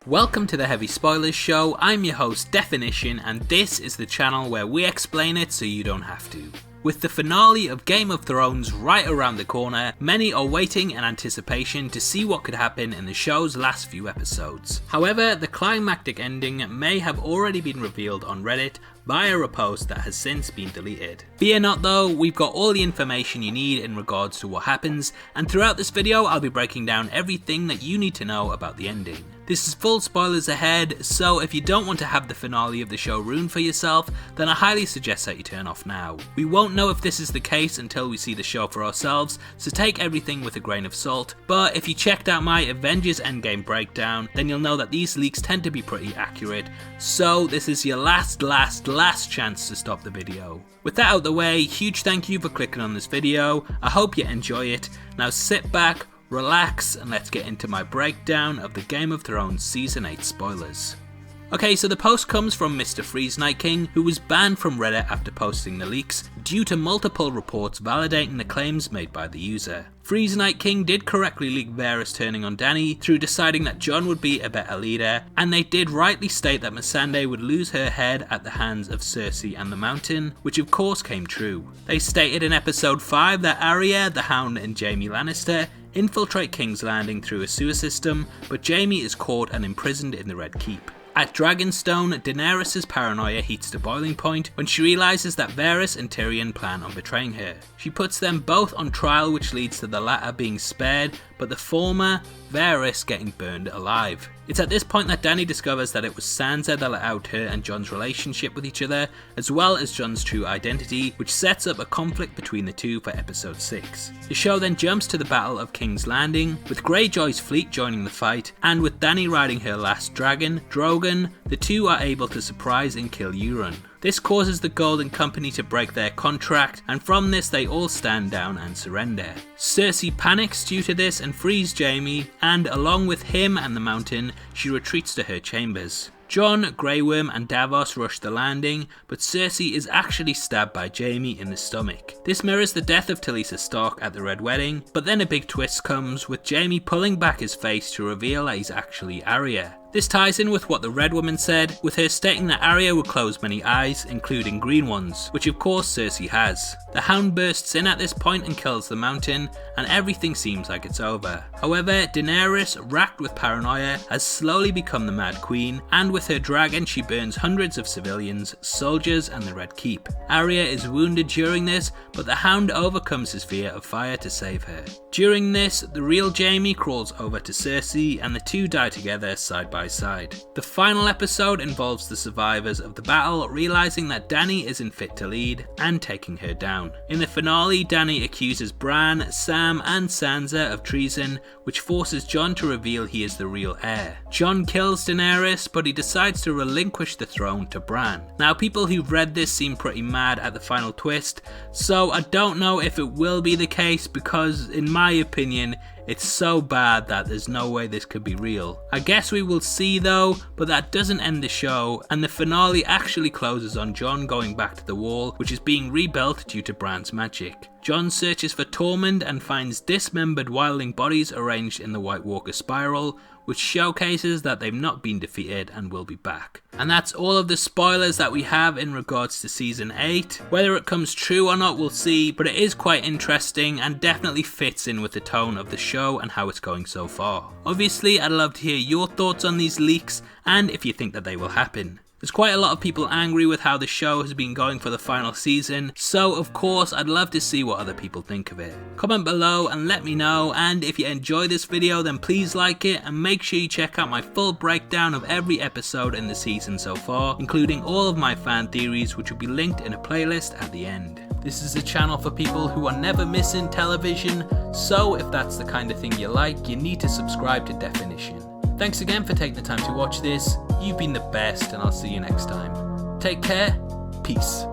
Welcome to the Heavy Spoilers Show. I'm your host Definition, and this is the channel where we explain it so you don't have to. With the finale of Game of Thrones right around the corner, many are waiting in anticipation to see what could happen in the show's last few episodes. However, the climactic ending may have already been revealed on Reddit via a post that has since been deleted. Fear not though, we've got all the information you need in regards to what happens, and throughout this video I'll be breaking down everything that you need to know about the ending. This is full spoilers ahead, so if you don't want to have the finale of the show ruined for yourself, then I highly suggest that you turn off now. We won't know if this is the case until we see the show for ourselves, so take everything with a grain of salt, but if you checked out my Avengers Endgame breakdown, then you'll know that these leaks tend to be pretty accurate, so this is your last chance to stop the video. With that out the way, huge thank you for clicking on this video, I hope you enjoy it. Now sit back, relax, and let's get into my breakdown of the Game of Thrones Season 8 spoilers. Okay, so the post comes from Mr. Freeze Night King, who was banned from Reddit after posting the leaks due to multiple reports validating the claims made by the user. Freeze Night King did correctly leak Varys turning on Dany through deciding that Jon would be a better leader, and they did rightly state that Missandei would lose her head at the hands of Cersei and the Mountain, which of course came true. They stated in episode 5 that Arya, the Hound and Jaime Lannister infiltrate King's Landing through a sewer system, but Jaime is caught and imprisoned in the Red Keep. At Dragonstone, Daenerys' paranoia heats to boiling point when she realises that Varys and Tyrion plan on betraying her. She puts them both on trial, which leads to the latter being spared, but the former, Varys, getting burned alive. It's at this point that Dany discovers that it was Sansa that let out her and Jon's relationship with each other, as well as Jon's true identity, which sets up a conflict between the two for episode 6. The show then jumps to the Battle of King's Landing, with Greyjoy's fleet joining the fight, and with Dany riding her last dragon, Drogon, the two are able to surprise and kill Euron. This causes the Golden Company to break their contract, and from this they all stand down and surrender. Cersei panics due to this and frees Jaime, and along with him and the Mountain, she retreats to her chambers. Jon, Grey Worm and Davos rush the landing, but Cersei is actually stabbed by Jaime in the stomach. This mirrors the death of Talisa Stark at the Red Wedding, but then a big twist comes, with Jaime pulling back his face to reveal that he's actually Arya. This ties in with what the Red Woman said, with her stating that Arya will close many eyes, including green ones, which of course Cersei has. The Hound bursts in at this point and kills the Mountain, and everything seems like it's over. However, Daenerys, racked with paranoia, has slowly become the Mad Queen, and with her dragon she burns hundreds of civilians, soldiers and the Red Keep. Arya is wounded during this, but the Hound overcomes his fear of fire to save her. During this, the real Jaime crawls over to Cersei, and the two die together side by side. The final episode involves the survivors of the battle realizing that Dany isn't fit to lead and taking her down. In the finale, Dany accuses Bran, Sam and Sansa of treason, which forces Jon to reveal he is the real heir. Jon kills Daenerys, but he decides to relinquish the throne to Bran. Now, people who've read this seem pretty mad at the final twist, so I don't know if it will be the case, because in my opinion it's so bad that there's no way this could be real. I guess we will see though, but that doesn't end the show, and the finale actually closes on Jon going back to the Wall, which is being rebuilt due to Bran's magic. Jon searches for Tormund and finds dismembered wildling bodies arranged in the White Walker spiral, which showcases that they've not been defeated and will be back. And that's all of the spoilers that we have in regards to Season 8. Whether it comes true or not we'll see, but it is quite interesting and definitely fits in with the tone of the show and how it's going so far. Obviously, I'd love to hear your thoughts on these leaks and if you think that they will happen. There's quite a lot of people angry with how the show has been going for the final season, so of course I'd love to see what other people think of it. Comment below and let me know, and if you enjoy this video then please like it and make sure you check out my full breakdown of every episode in the season so far, including all of my fan theories, which will be linked in a playlist at the end. This is a channel for people who are never missing television, so if that's the kind of thing you like, you need to subscribe to Definition. Thanks again for taking the time to watch this. You've been the best, and I'll see you next time. Take care. Peace.